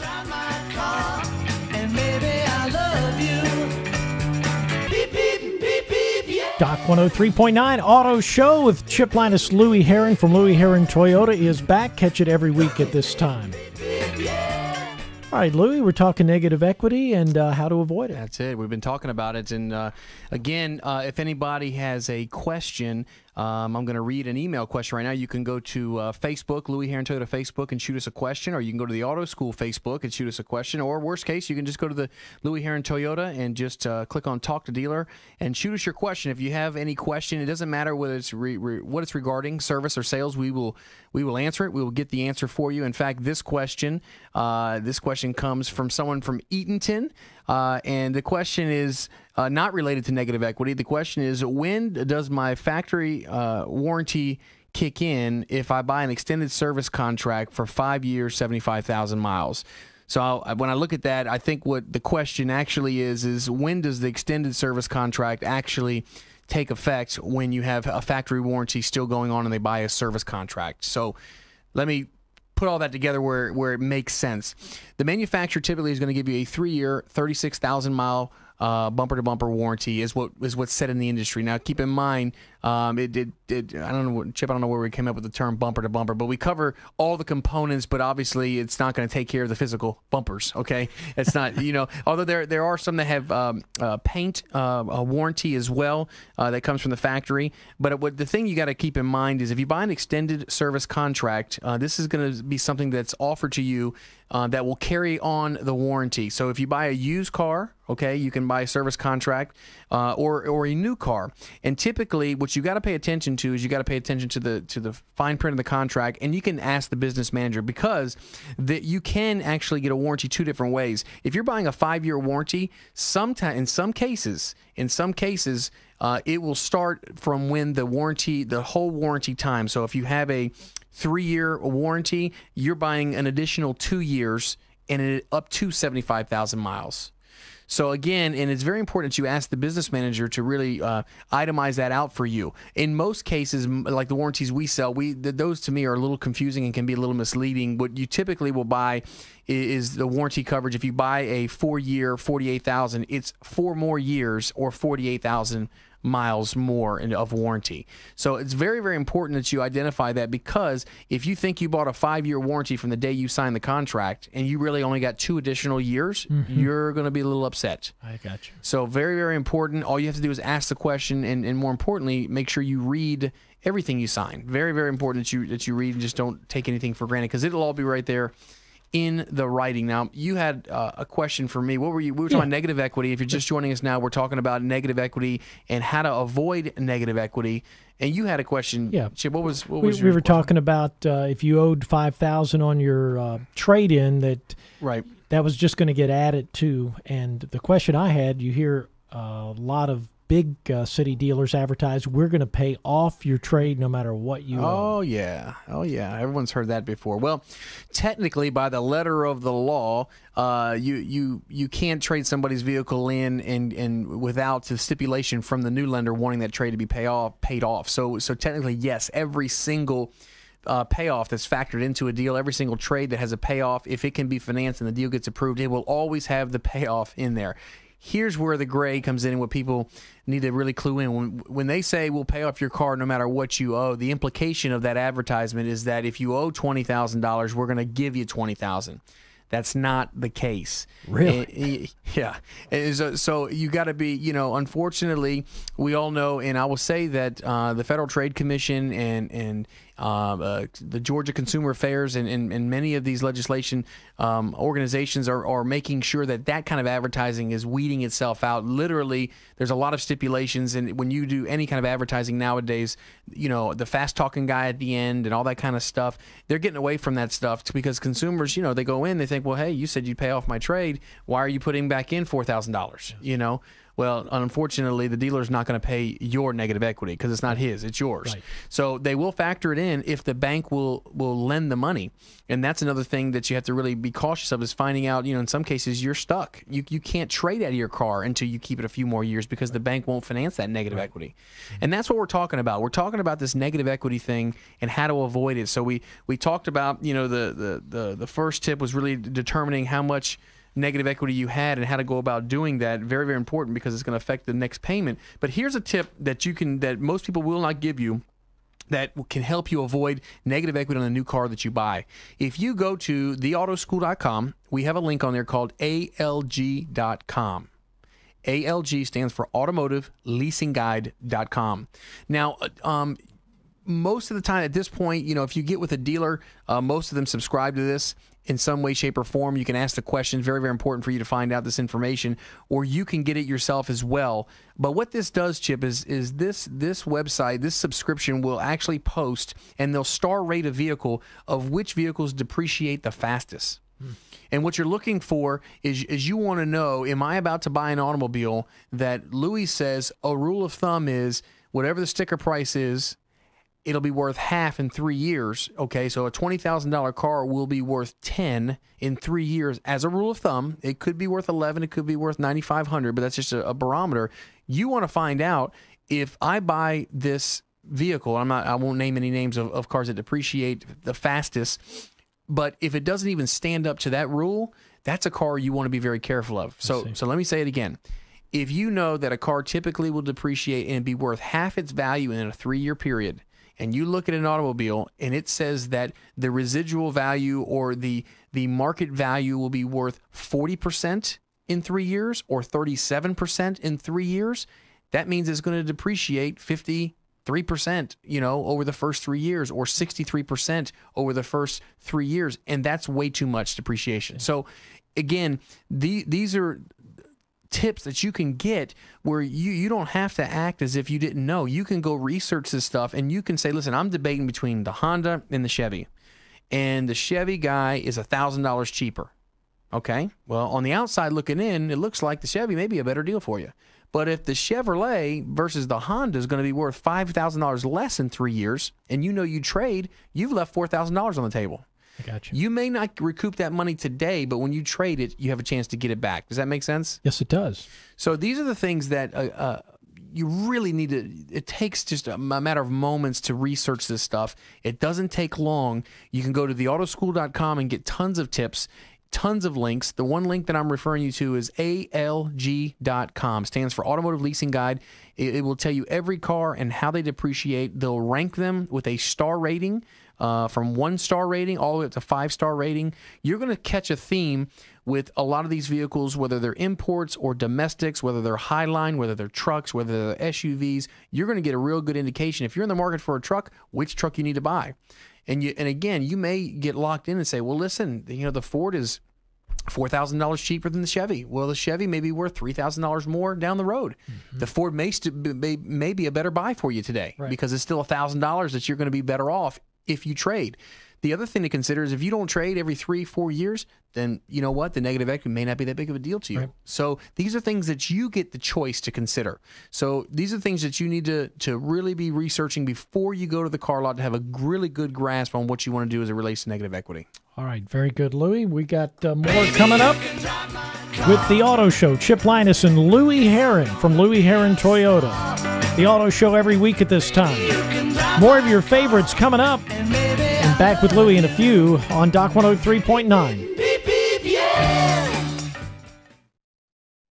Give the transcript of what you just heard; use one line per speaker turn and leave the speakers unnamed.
Drive my car, and maybe I love you. Beep, beep, beep, beep, yeah.
Doc 103.9 Auto Show with Chip Linus. Louis Herring from Louis Herring Toyota is back. Catch it every week at this time. All right, Louis, we're talking negative equity and how to avoid it.
That's it. We've been talking about it. And again, if anybody has a question, I'm going to read an email question right now. You can go to Facebook, Louis Herring Toyota Facebook, and shoot us a question, or you can go to the Auto School Facebook and shoot us a question, or worst case, you can just go to the Louis Herring Toyota and just click on Talk to Dealer and shoot us your question. If you have any question, it doesn't matter whether it's what it's regarding, service or sales. We will answer it. We will get the answer for you. In fact, this question comes from someone from Eatonton, and the question is not related to negative equity. The question is, when does my factory warranty kick in if I buy an extended service contract for 5 years, 75,000 miles? So when I look at that, I think what the question actually is when does the extended service contract actually take effect when you have a factory warranty still going on and they buy a service contract? So let me put all that together where it makes sense. The manufacturer typically is going to give you a 3-year, 36,000-mile bumper-to-bumper warranty is what's said in the industry. Now, keep in mind, I don't know, Chip, I don't know where we came up with the term bumper-to-bumper, but we cover all the components, but obviously it's not going to take care of the physical bumpers, okay? It's not, although there are some that have paint warranty as well that comes from the factory. But the thing you got to keep in mind is if you buy an extended service contract, this is going to be something that's offered to you that will carry on the warranty. So if you buy a used car, okay, you can buy a service contract or a new car. And typically, what you got to pay attention to is you got to pay attention to the fine print of the contract, and you can ask the business manager because you can actually get a warranty two different ways. If you're buying a 5-year warranty, in some cases, it will start from when the whole warranty time. So if you have a 3-year warranty, you're buying an additional 2 years and up to 75,000 miles. So again, and it's very important that you ask the business manager to really itemize that out for you. In most cases, like the warranties we sell, those to me are a little confusing and can be a little misleading. What you typically will buy is the warranty coverage. If you buy a 4-year, 48,000, it's 4 more years or 48,000 miles more of warranty. So it's very, very important that you identify that, because if you think you bought a 5-year warranty from the day you signed the contract and you really only got 2 additional years, you're going to be a little upset.
I got you.
So very, very important. All you have to do is ask the question, and more importantly, make sure you read everything you sign. Very, very important that you read and just don't take anything for granted, because it'll all be right there in the writing. Now, you had a question for me. What were you? We were talking about negative equity. If you're just joining us now, we're talking about negative equity and how to avoid negative equity. And you had a question. Yeah, Chip. What was your
we were talking about if you owed $5,000 on your trade-in, that was just going to get added to. And the question I had, you hear a lot of big city dealers advertise, we're going to pay off your trade no matter what you owe.
Oh, yeah. Everyone's heard that before. Well, technically, by the letter of the law, you can't trade somebody's vehicle in and without the stipulation from the new lender wanting that trade to be paid off. So technically, yes, every single payoff that's factored into a deal, every single trade that has a payoff, if it can be financed and the deal gets approved, it will always have the payoff in there. Here's where the gray comes in and what people need to really clue in. When they say we'll pay off your car no matter what you owe, the implication of that advertisement is that if you owe $20,000, we're going to give you $20,000. That's not the case.
Really?
Yeah. So you got to be, unfortunately, we all know, and I will say that the Federal Trade Commission and the Georgia Consumer Affairs and many of these legislation organizations are making sure that kind of advertising is weeding itself out. Literally, there's a lot of stipulations, and when you do any kind of advertising nowadays, the fast-talking guy at the end and all that kind of stuff, they're getting away from that stuff because consumers, they go in, they think, well, hey, you said you'd pay off my trade. Why are you putting back in $4,000? Well, unfortunately, the dealer's not going to pay your negative equity because it's not his, it's yours.
Right.
So they will factor it in if the bank will lend the money. And that's another thing that you have to really be cautious of, is finding out, in some cases you're stuck. You can't trade out of your car until you keep it a few more years because the bank won't finance that negative equity. And that's what we're talking about. We're talking about this negative equity thing and how to avoid it. So we talked about, the first tip was really determining how much negative equity you had and how to go about doing that. Very, very important because it's going to affect the next payment. But here's a tip that most people will not give you, that can help you avoid negative equity on a new car that you buy. If you go to theautoschool.com, we have a link on there called ALG.com. ALG stands for AutomotiveLeasingGuide.com. Now, most of the time at this point, if you get with a dealer, most of them subscribe to this in some way, shape, or form. You can ask the questions. Very, very important for you to find out this information, or you can get it yourself as well. But what this does, Chip, is this website, this subscription will actually post, and they'll star rate a vehicle of which vehicles depreciate the fastest. And what you're looking for is you want to know, am I about to buy an automobile that Louis says a rule of thumb is whatever the sticker price is, it'll be worth half in 3 years. Okay, so a $20,000 car will be worth 10 in 3 years as a rule of thumb. It could be worth 11, it could be worth 9,500, but that's just a barometer. You want to find out, if I buy this vehicle, I won't name any names of cars that depreciate the fastest, but if it doesn't even stand up to that rule, that's a car you want to be very careful of. So let me say it again. If you know that a car typically will depreciate and be worth half its value in a 3-year period, and you look at an automobile and it says that the residual value or the market value will be worth 40% in 3 years or 37% in 3 years, that means it's going to depreciate 53%, over the first 3 years, or 63% over the first 3 years. And that's way too much depreciation. So again, these are tips that you can get where you don't have to act as if you didn't know. You can go research this stuff and you can say, listen, I'm debating between the Honda and the Chevy, and the Chevy guy is $1,000 cheaper. Okay, well, on the outside looking in, it looks like the Chevy may be a better deal for you. But if the Chevrolet versus the Honda is going to be worth $5,000 less in 3 years, and you trade, you've left $4,000 on the table.
Gotcha.
You may not recoup that money today, but when you trade it, you have a chance to get it back. Does that make sense?
Yes, it does.
So these are the things that you really need to, it takes just a matter of moments to research this stuff. It doesn't take long. You can go to theautoschool.com and get tons of tips, tons of links. The one link that I'm referring you to is ALG.com. Stands for Automotive Leasing Guide. It will tell you every car and how they depreciate. They'll rank them with a star rating, from 1-star rating all the way up to 5-star rating. You're going to catch a theme with a lot of these vehicles, whether they're imports or domestics, whether they're Highline, whether they're trucks, whether they're SUVs. You're going to get a real good indication, if you're in the market for a truck, which truck you need to buy. And again, you may get locked in and say, well, listen, the Ford is $4,000 cheaper than the Chevy. Well, the Chevy may be worth $3,000 more down the road. Mm-hmm. The Ford may be a better buy for you today, right, because it's still $1,000 that you're going to be better off if you trade. The other thing to consider is if you don't trade every 3-4 years, then you know what? The negative equity may not be that big of a deal to you. Right. So these are things that you get the choice to consider. So these are things that you need to really be researching before you go to the car lot to have a really good grasp on what you want to do as it relates to negative equity.
All right. Very good, Louis. We got more coming up with the Auto Show. Chip Linus and Louis Herron from Louis Herron Toyota. The Auto Show every week at this time. More of your favorites coming up. And back with Louis in a few on Doc 103.9.